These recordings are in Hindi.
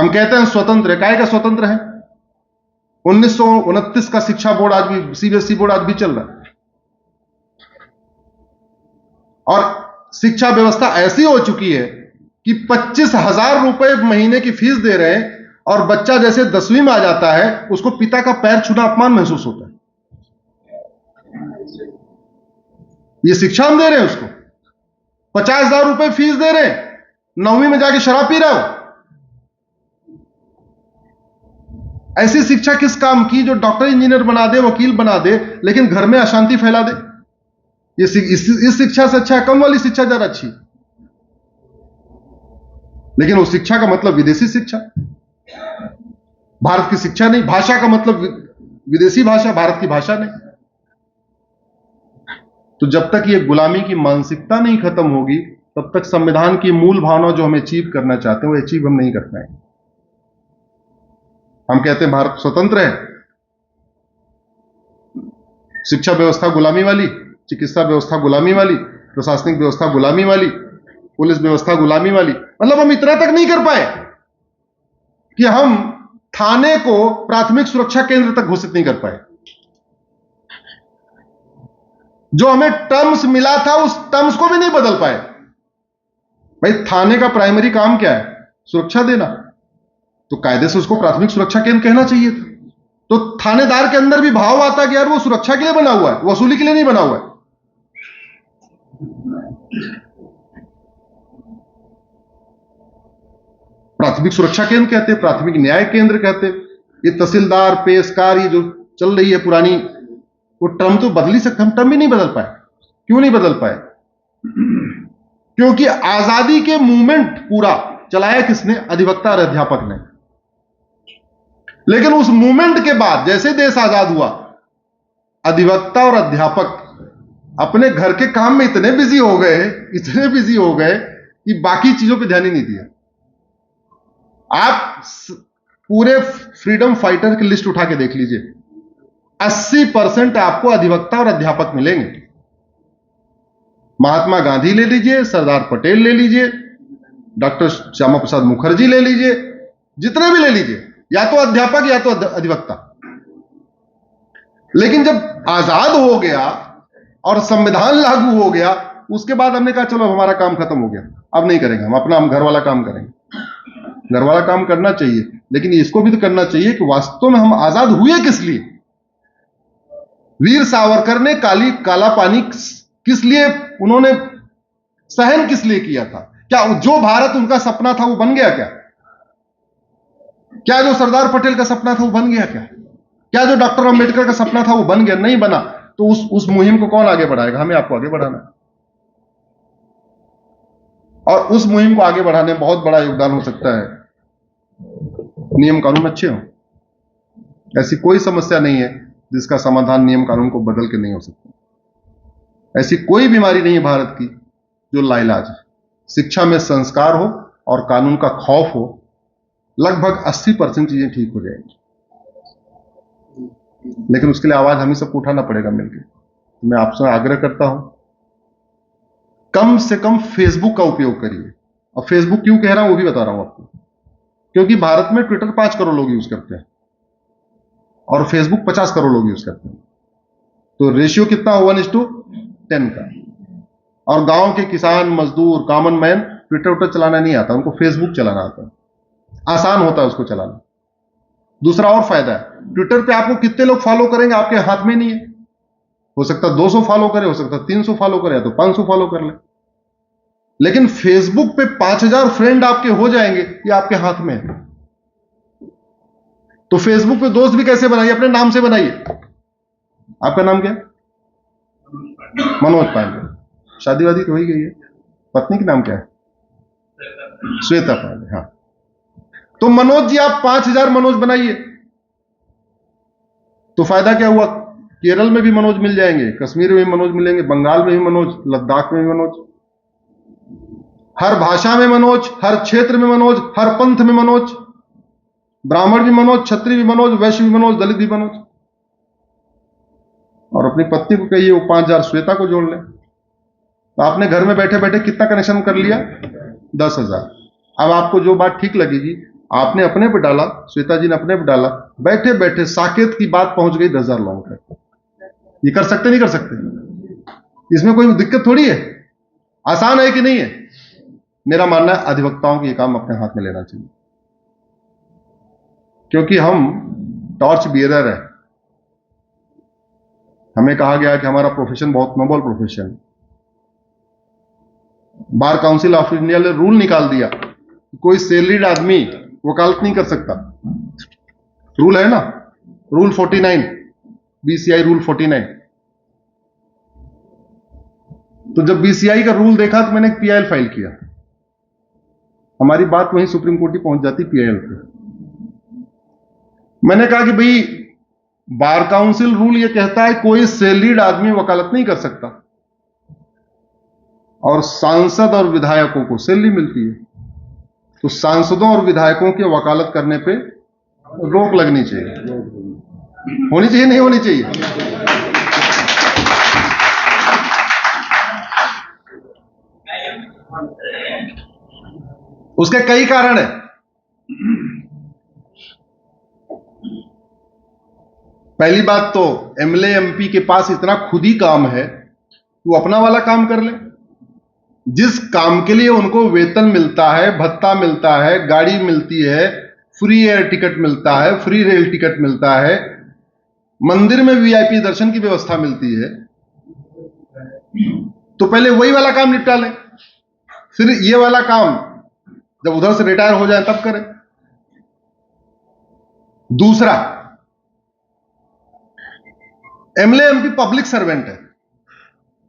हम कहते हैं स्वतंत्र है, काहे का स्वतंत्र है? 1929 का शिक्षा बोर्ड आज भी, सीबीएसई बोर्ड आज भी चल रहा है। और शिक्षा व्यवस्था ऐसी हो चुकी है कि 25,000 रुपए महीने की फीस दे रहे हैं, और बच्चा जैसे 10वीं में आ जाता है उसको पिता का पैर छूना अपमान महसूस होता है। ये शिक्षा हम दे रहे हैं उसको, 50,000 रुपए फीस दे रहे हैं, 9वीं में जाके शराब पी रहा हो। ऐसी शिक्षा किस काम की, जो डॉक्टर इंजीनियर बना दे, वकील बना दे, लेकिन घर में अशांति फैला दे? इस शिक्षा से अच्छा है कम वाली शिक्षा ज्यादा अच्छी। लेकिन वो शिक्षा का मतलब विदेशी शिक्षा, भारत की शिक्षा नहीं। भाषा का मतलब विदेशी भाषा, भारत की भाषा नहीं। तो जब तक ये गुलामी की मानसिकता नहीं खत्म होगी, तब तक संविधान की मूल भावना जो हम अचीव करना चाहते हैं वो अचीव हम नहीं कर पाएंगे। हम कहते हैं भारत स्वतंत्र है, शिक्षा व्यवस्था गुलामी वाली, चिकित्सा व्यवस्था गुलामी वाली, प्रशासनिक व्यवस्था गुलामी वाली, पुलिस व्यवस्था गुलामी वाली। मतलब हम इतना तक नहीं कर पाए कि हम थाने को प्राथमिक सुरक्षा केंद्र तक घोषित नहीं कर पाए। जो हमें टर्म्स मिला था उस टर्म्स को भी नहीं बदल पाए। भाई थाने का प्राइमरी काम क्या है? सुरक्षा देना। तो कायदे से उसको प्राथमिक सुरक्षा केंद्र कहना चाहिए था। तो थानेदार के अंदर भी भाव आता कि यार वो सुरक्षा के लिए बना हुआ है, वसूली के लिए नहीं बना हुआ है। प्राथमिक सुरक्षा केंद्र कहते, प्राथमिक न्याय केंद्र कहते। ये तहसीलदार, पेशकार, ये जो चल रही है पुरानी, वो टर्म तो बदल ही सकते, हम टर्म भी नहीं बदल पाए। क्यों नहीं बदल पाए? क्योंकि आजादी के मूवमेंट पूरा चलाया किसने? अधिवक्ता और अध्यापक ने। लेकिन उस मूवमेंट के बाद जैसे देश आजाद हुआ, अधिवक्ता और अध्यापक अपने घर के काम में इतने बिजी हो गए कि बाकी चीजों पे ध्यान ही नहीं दिया। आप पूरे फ्रीडम फाइटर की लिस्ट उठा के देख लीजिए, 80% आपको अधिवक्ता और अध्यापक मिलेंगे। महात्मा गांधी ले लीजिए, सरदार पटेल ले लीजिए, डॉक्टर श्यामा प्रसाद मुखर्जी ले लीजिए, जितने भी ले लीजिए, या तो अध्यापक या तो अधिवक्ता। लेकिन जब आजाद हो गया और संविधान लागू हो गया, उसके बाद हमने कहा चलो हमारा काम खत्म हो गया, अब नहीं करेंगे, हम अपना घर वाला काम करेंगे। घर वाला काम करना चाहिए, लेकिन इसको भी तो करना चाहिए कि वास्तव में हम आजाद हुए किस लिए? वीर सावरकर ने काला पानी किस लिए, उन्होंने सहन किस लिए किया था? क्या जो भारत उनका सपना था वो बन गया क्या? क्या जो सरदार पटेल का सपना था वो बन गया क्या जो डॉक्टर अंबेडकर का सपना था वो बन गया? नहीं बना। तो उस मुहिम को कौन आगे बढ़ाएगा? हमें आपको आगे बढ़ाना है। और उस मुहिम को आगे बढ़ाने में बहुत बड़ा योगदान हो सकता है नियम कानून अच्छे हो। ऐसी कोई समस्या नहीं है जिसका समाधान नियम कानून को बदल के नहीं हो सकता। ऐसी कोई बीमारी नहीं है भारत की जो लाइलाज है। शिक्षा में संस्कार हो और कानून का खौफ हो, लगभग 80% चीजें ठीक हो जाएंगी। लेकिन उसके लिए आवाज हमें सबको उठाना पड़ेगा मिलकर। मैं आपसे आग्रह करता हूं, कम से कम फेसबुक का उपयोग करिए। और फेसबुक क्यों कह रहा हूं वो भी बता रहा हूं आपको। क्योंकि भारत में ट्विटर 5 करोड़ लोग यूज करते हैं और फेसबुक 50 करोड़ लोग यूज करते हैं। तो रेशियो कितना? 1:10 का। और गांव के किसान, मजदूर, कॉमन मैन ट्विटर चलाना नहीं आता, उनको फेसबुक चलाना आता है। आसान होता है उसको चलाना। दूसरा और फायदा है, ट्विटर पे आपको कितने लोग फॉलो करेंगे आपके हाथ में नहीं है। हो सकता है 200 फॉलो करे, हो सकता है 300 फॉलो करे, या तो 500 फॉलो कर ले। लेकिन फेसबुक पे 5000 फ्रेंड आपके हो जाएंगे, ये आपके हाथ में है। तो फेसबुक पे दोस्त भी कैसे बनाइए? अपने नाम से बनाइए। आपका नाम क्या है? मनोज पांडे। शादी वादी तो हो ही गई है। पत्नी का नाम क्या है? श्वेता पांडे। हाँ, तो मनोज जी आप 5000 मनोज बनाइए। तो फायदा क्या हुआ? केरल में भी मनोज मिल जाएंगे, कश्मीर में भी मनोज मिलेंगे, बंगाल में भी मनोज, लद्दाख में भी मनोज, हर भाषा में मनोज, हर क्षेत्र में मनोज, हर पंथ में मनोज, ब्राह्मण भी मनोज, क्षत्रिय भी मनोज, वैश्य भी मनोज, दलित भी मनोज। और अपनी पत्नी को कहिए वो 5000 श्वेता को जोड़ ले। तो आपने घर में बैठे बैठे कितना कनेक्शन कर लिया? 10,000। अब आपको जो बात ठीक लगेगी आपने अपने पे डाला, श्वेता जी ने अपने पे डाला, बैठे बैठे साकेत की बात पहुंच गई 10,000 लोगों तक। ये कर सकते नहीं कर सकते? इसमें कोई दिक्कत थोड़ी है, आसान है कि नहीं है? मेरा मानना है अधिवक्ताओं को ये काम अपने हाथ में लेना चाहिए, क्योंकि हम टॉर्च बियरर है। हमें कहा गया कि हमारा प्रोफेशन बहुत नोबल प्रोफेशन है। बार काउंसिल ऑफ इंडिया ने रूल निकाल दिया, कोई सैलरीड आदमी वकालत नहीं कर सकता। रूल है ना, रूल 49, बीसीआई रूल 49। तो जब बीसीआई का रूल देखा तो मैंने एक पीआईएल फाइल किया। हमारी बात वहीं सुप्रीम कोर्ट ही पहुंच जाती पीआईएल पे। मैंने कहा कि भाई बार काउंसिल रूल ये कहता है कोई सैलरीड आदमी वकालत नहीं कर सकता, और सांसद और विधायकों को सैलरी मिलती है, तो सांसदों और विधायकों के वकालत करने पे रोक लगनी चाहिए। होनी चाहिए नहीं होनी चाहिए? उसके कई कारण है। पहली बात तो एमएलए एमपी के पास इतना खुद ही काम है, वो अपना वाला काम कर ले। जिस काम के लिए उनको वेतन मिलता है, भत्ता मिलता है, गाड़ी मिलती है, फ्री एयर टिकट मिलता है, फ्री रेल टिकट मिलता है, मंदिर में वीआईपी दर्शन की व्यवस्था मिलती है, तो पहले वही वाला काम निपटा लें, फिर ये वाला काम जब उधर से रिटायर हो जाए तब करें। दूसरा, एमएलए एमपी पब्लिक सर्वेंट है,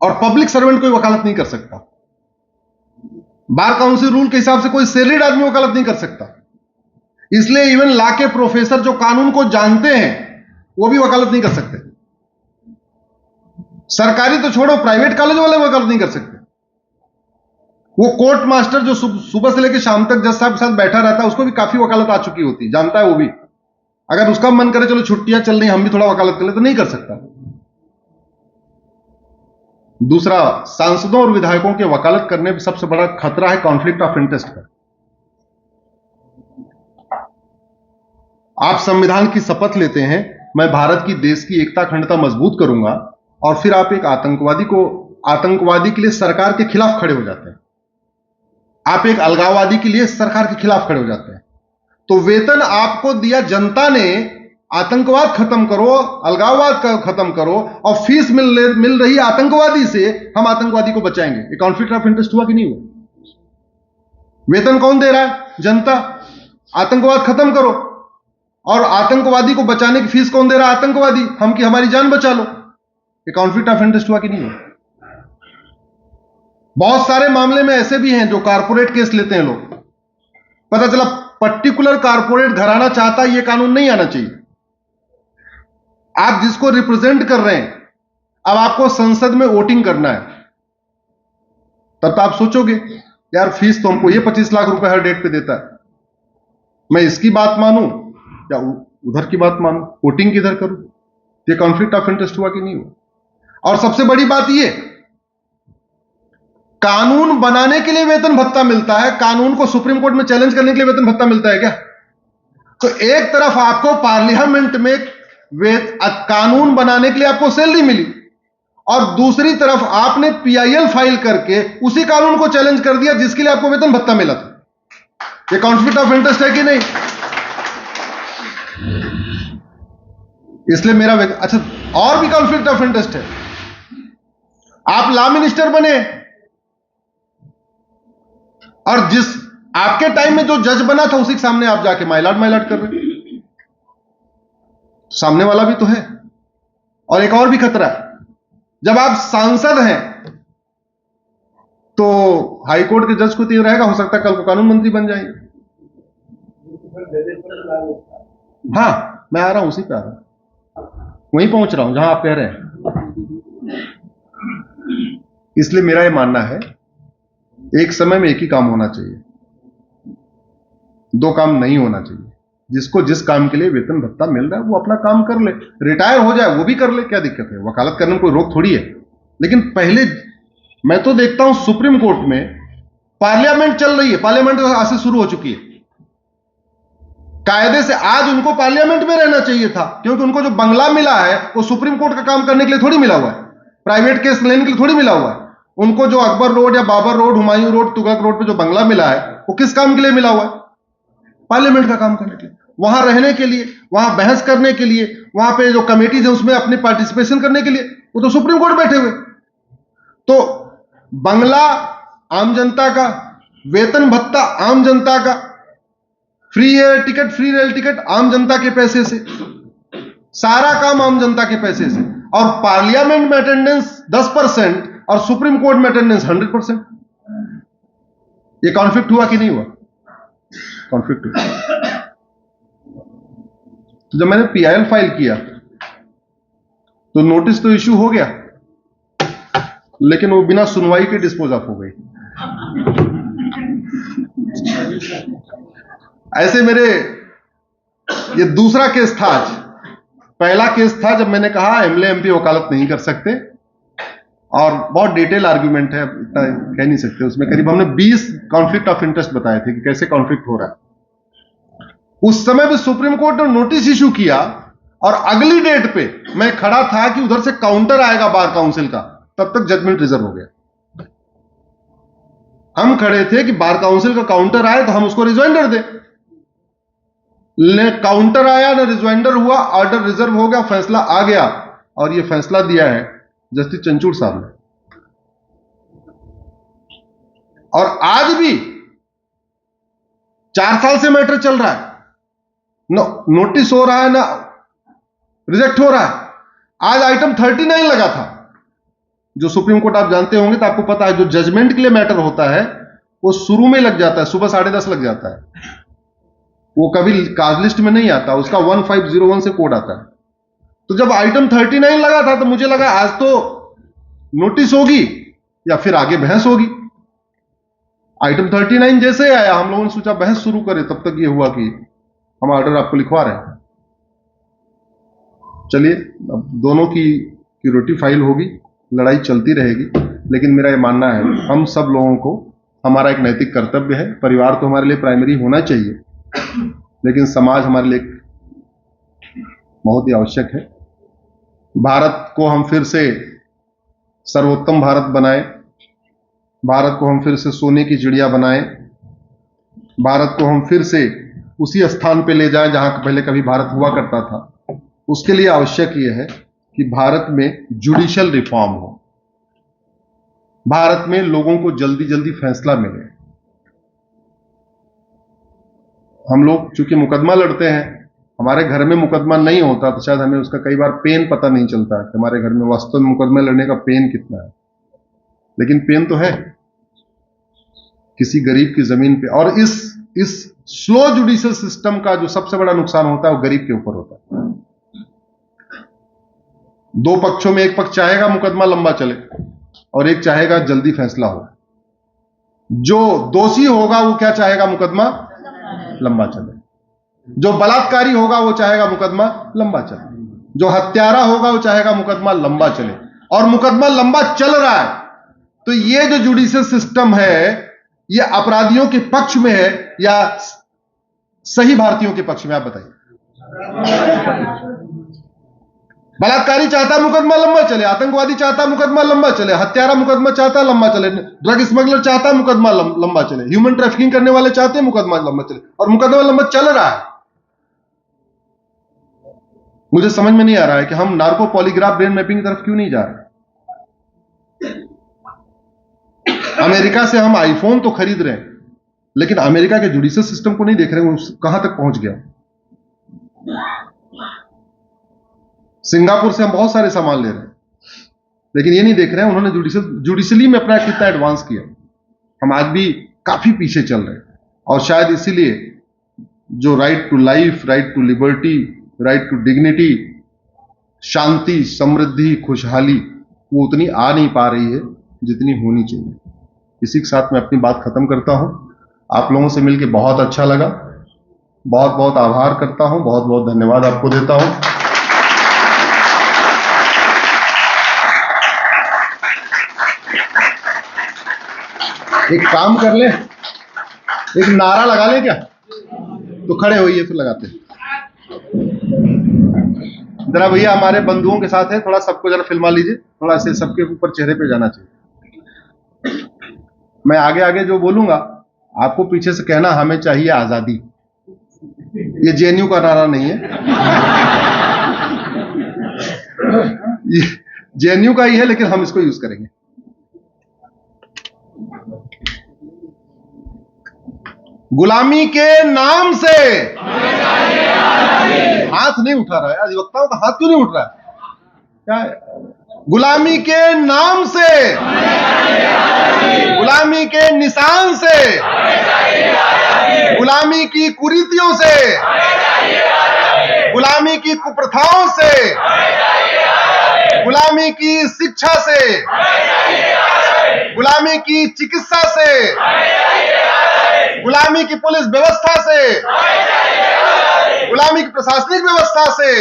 और पब्लिक सर्वेंट कोई वकालत नहीं कर सकता। बार काउंसिल रूल के हिसाब से कोई सैलरीड आदमी वकालत नहीं कर सकता। इसलिए इवन लॉ के प्रोफेसर जो कानून को जानते हैं वो भी वकालत नहीं कर सकते। सरकारी तो छोड़ो, प्राइवेट कॉलेज वाले वकालत नहीं कर सकते। वो कोर्ट मास्टर जो सुबह से लेकर शाम तक जज साहब के साथ बैठा रहता है, उसको भी काफी वकालत आ चुकी होती, जानता है वो भी। अगर उसका मन करे चलो छुट्टियां चल रही हम भी थोड़ा वकालत कर ले, तो नहीं कर सकता। दूसरा, सांसदों और विधायकों के वकालत करने में सबसे बड़ा खतरा है कॉन्फ्लिक्ट ऑफ इंटरेस्ट का। आप संविधान की शपथ लेते हैं, मैं भारत की देश की एकता अखंडता मजबूत करूंगा, और फिर आप एक आतंकवादी के लिए सरकार के खिलाफ खड़े हो जाते हैं। आप एक अलगाववादी के लिए सरकार के खिलाफ खड़े हो जाते हैं। तो वेतन आपको दिया जनता ने, आतंकवाद खत्म करो, अलगाववाद खत्म करो, और फीस मिल रही आतंकवादी से, हम आतंकवादी को बचाएंगे। ये कॉन्फ्लिक्ट ऑफ इंटरेस्ट हुआ कि नहीं हुआ? वेतन कौन दे रहा है? जनता। आतंकवाद खत्म करो, और आतंकवादी को बचाने की फीस कौन दे रहा है? आतंकवादी। हम की हमारी जान बचा लो। ये कॉन्फ्लिक्ट ऑफ इंटरेस्ट हुआ कि नहीं हुआ? बहुत सारे मामले में ऐसे भी हैं जो कारपोरेट केस लेते हैं लोग, पता चला पर्टिकुलर कारपोरेट घराना चाहता है, ये कानून नहीं आना चाहिए। आप जिसको रिप्रेजेंट कर रहे हैं, अब आपको संसद में वोटिंग करना है, तब तो आप सोचोगे यार फीस तो हमको ये 25 लाख रुपए हर डेट पे देता है, मैं इसकी बात मानूं या उधर की बात मानूं, वोटिंग किधर करूं? ये कॉन्फ्लिक्ट ऑफ इंटरेस्ट हुआ कि नहीं हुआ? और सबसे बड़ी बात ये, कानून बनाने के लिए वेतन भत्ता मिलता है, कानून को सुप्रीम कोर्ट में चैलेंज करने के लिए वेतन भत्ता मिलता है क्या? तो एक तरफ आपको पार्लियामेंट में कानून बनाने के लिए आपको सैलरी मिली, और दूसरी तरफ आपने पीआईएल फाइल करके उसी कानून को चैलेंज कर दिया जिसके लिए आपको वेतन भत्ता मिला था। ये कॉन्फ्लिक्ट ऑफ इंटरेस्ट है कि नहीं? इसलिए मेरा अच्छा, और भी कॉन्फ्लिक्ट ऑफ इंटरेस्ट है। आप लॉ मिनिस्टर बने, और जिस आपके टाइम में जो जज बना था उसी के सामने आप जाके माइलॉर्ड कर रहे हैं। सामने वाला भी तो है। और एक और भी खतरा है, जब आप सांसद हैं तो हाई कोर्ट के जज को तो ये रहेगा, हो सकता है कल को कानून मंत्री बन जाएंगे। हाँ, मैं आ रहा हूं, उसी पे आ रहा हूं, वहीं पहुंच रहा हूं जहां आप कह रहे हैं। इसलिए मेरा यह मानना है, एक समय में एक ही काम होना चाहिए, दो काम नहीं होना चाहिए। जिसको जिस काम के लिए वेतन भत्ता मिल रहा है वो अपना काम कर ले, रिटायर हो जाए वो भी कर ले, क्या दिक्कत है? वकालत करने में कोई रोक थोड़ी है। लेकिन पहले मैं तो देखता हूं सुप्रीम कोर्ट में पार्लियामेंट चल रही है, पार्लियामेंट आज से शुरू हो चुकी है, कायदे से आज उनको पार्लियामेंट में रहना चाहिए था, क्योंकि उनको जो बंगला मिला है वो सुप्रीम कोर्ट का काम करने के लिए थोड़ी मिला हुआ है, प्राइवेट केस लेने के लिए थोड़ी मिला हुआ है। उनको जो अकबर रोड या Babar road, Humayun road, Tughlaq road पे जो बंगला मिला है वो किस काम के लिए मिला हुआ है? पार्लियामेंट का काम करने के लिए, वहां रहने के लिए, वहां बहस करने के लिए, वहां पे जो कमेटीज है उसमें अपनी पार्टिसिपेशन करने के लिए। वो तो सुप्रीम कोर्ट बैठे हुए। तो बंगला आम जनता का, वेतन भत्ता आम जनता का, free air ticket, free rail ticket आम जनता के पैसे से, सारा काम आम जनता के पैसे से। और पार्लियामेंट में अटेंडेंस 10% और सुप्रीम कोर्ट में अटेंडेंस 100%। ये कॉन्फ्लिक्ट हुआ कि नहीं हुआ? कॉन्फ्लिक्ट हुआ। तो जब मैंने पीआईएल फाइल किया तो नोटिस तो इश्यू हो गया, लेकिन वो बिना सुनवाई के डिस्पोज ऑफ हो गई। ऐसे मेरे ये दूसरा केस था आज। पहला केस था जब मैंने कहा एमएलए एमपी वकालत नहीं कर सकते, और बहुत डिटेल आर्ग्यूमेंट है, इतना कह नहीं सकते उसमें। करीब हमने 20 कॉन्फ्लिक्ट ऑफ इंटरेस्ट बताए थे कि कैसे कॉन्फ्लिक्ट हो रहा है। उस समय भी सुप्रीम कोर्ट ने नोटिस इशू किया, और अगली डेट पे मैं खड़ा था कि उधर से काउंटर आएगा बार काउंसिल का, तब तक जजमेंट रिजर्व हो गया। हम खड़े थे कि बार काउंसिल का काउंटर आए तो हम उसको रिजॉइंडर दें। काउंटर आया ना, रिजॉइंडर हुआ, ऑर्डर रिजर्व हो गया, फैसला आ गया। और यह फैसला दिया है जस्टिस चंचूड़ साहब ने। और आज भी 4 साल से मैटर चल रहा है, नोटिस हो रहा है ना, रिजेक्ट हो रहा है। आज आइटम 39 लगा था, जो सुप्रीम कोर्ट आप जानते होंगे तो आपको पता है, जो जजमेंट के लिए मैटर होता है वो शुरू में लग जाता है, सुबह 10:30 लग जाता है। वो कभी काज लिस्ट में नहीं आता, उसका 1501 से कोड आता है। तो जब आइटम 39 लगा था तो मुझे लगा आज तो नोटिस होगी या फिर आगे बहस होगी। आइटम 39 जैसे आया, हम लोगों ने सोचा बहस शुरू करें, तब तक ये हुआ कि हम ऑर्डर आपको लिखवा रहे हैं। चलिए, अब दोनों की रोटी फाइल होगी, लड़ाई चलती रहेगी। लेकिन मेरा ये मानना है, हम सब लोगों को, हमारा एक नैतिक कर्तव्य है। परिवार तो हमारे लिए प्राइमरी होना चाहिए, लेकिन समाज हमारे लिए बहुत ही आवश्यक है। भारत को हम फिर से सर्वोत्तम भारत बनाएं, भारत को हम फिर से सोने की चिड़िया बनाएं, भारत को हम फिर से उसी स्थान पे ले जाएं जहां पहले कभी भारत हुआ करता था। उसके लिए आवश्यक यह है कि भारत में जुडिशियल रिफॉर्म हो, भारत में लोगों को जल्दी जल्दी फैसला मिले। हम लोग चूंकि मुकदमा लड़ते हैं, हमारे घर में मुकदमा नहीं होता तो शायद हमें उसका कई बार पेन पता नहीं चलता कि हमारे घर में वास्तव में मुकदमा लड़ने का पेन कितना है। लेकिन पेन तो है किसी गरीब की जमीन पे। और इस स्लो जुडिशियल सिस्टम का जो सबसे बड़ा नुकसान होता है वो गरीब के ऊपर होता है। दो पक्षों में एक पक्ष चाहेगा मुकदमा लंबा चले और एक चाहेगा जल्दी फैसला हो। जो दोषी होगा वो क्या चाहेगा? मुकदमा लंबा चले। जो बलात्कारी होगा वो चाहेगा मुकदमा लंबा चले। जो हत्यारा होगा वो चाहेगा मुकदमा लंबा चले। और मुकदमा लंबा चल रहा है तो ये जो जुडिशियल सिस्टम है ये अपराधियों के पक्ष में है या सही भारतीयों के पक्ष में? आप बताइए। बलात्कारी चाहता मुकदमा लंबा चले, आतंकवादी चाहता मुकदमा लंबा चले, हत्यारा मुकदमा चाहता लंबा चले, ड्रग स्मगलर चाहता मुकदमा लंबा चले, ह्यूमन ट्रैफिकिंग करने वाले चाहते हैं मुकदमा लंबा चले, और मुकदमा लंबा चल रहा है। मुझे समझ में नहीं आ रहा है कि हम नार्को पॉलीग्राफ ब्रेन मैपिंग की तरफ क्यों नहीं जा रहे। अमेरिका से हम आईफोन तो खरीद रहे हैं, लेकिन अमेरिका के जुडिशियल सिस्टम को नहीं देख रहे, वो कहां तक पहुंच गया। सिंगापुर से हम बहुत सारे सामान ले रहे हैं, लेकिन ये नहीं देख रहे हैं उन्होंने जुडिशली में अपना कितना एडवांस किया। हम आज भी काफी पीछे चल रहे हैं। और शायद इसीलिए जो right to life, right to liberty, right to dignity, शांति, समृद्धि, खुशहाली, वो उतनी आ नहीं पा रही है जितनी होनी चाहिए। इसी के साथ मैं अपनी बात खत्म करता हूं। आप लोगों से मिलकर बहुत अच्छा लगा, बहुत बहुत आभार करता हूं, बहुत बहुत धन्यवाद आपको देता हूं। एक काम कर ले, एक नारा लगा ले क्या? तो खड़े होइए, फिर लगाते हैं। जरा भैया हमारे बंधुओं के साथ है, थोड़ा सबको जरा फिल्मा लीजिए, थोड़ा से सबके ऊपर चेहरे पे जाना चाहिए। मैं आगे आगे जो बोलूंगा आपको पीछे से कहना हमें चाहिए आजादी। ये जेएनयू का नारा नहीं है, ये जेएनयू का ही है, लेकिन हम इसको यूज करेंगे। गुलामी के नाम से हाथ नहीं उठा रहा है, अधिवक्ताओं का हाथ क्यों नहीं उठ रहा है? क्या है? गुलामी के नाम से, गुलामी के निशान से, गुलामी की कुरीतियों से, गुलामी की कुप्रथाओं से, गुलामी की शिक्षा से, गुलामी की चिकित्सा से, गुलामी की पुलिस व्यवस्था से, गुलामी की प्रशासनिक व्यवस्था से,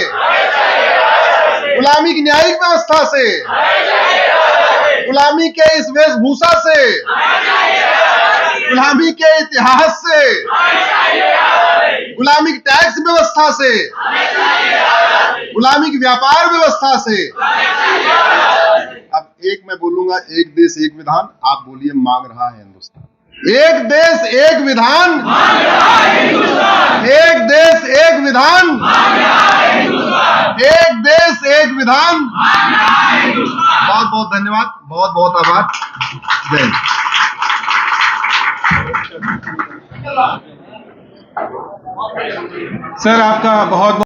गुलामी की न्यायिक व्यवस्था से, गुलामी के इस वेशभूषा से, गुलामी के इतिहास से, गुलामी की टैक्स व्यवस्था से, गुलामी की व्यापार व्यवस्था से। अब एक मैं बोलूंगा, एक देश एक विधान, आप बोलिए मांग रहा है हिंदुस्तान। एक देश एक विधान, एक देश एक विधान, एक देश एक विधान। बहुत बहुत धन्यवाद, बहुत बहुत आभार। जय हिंद। सर आपका बहुत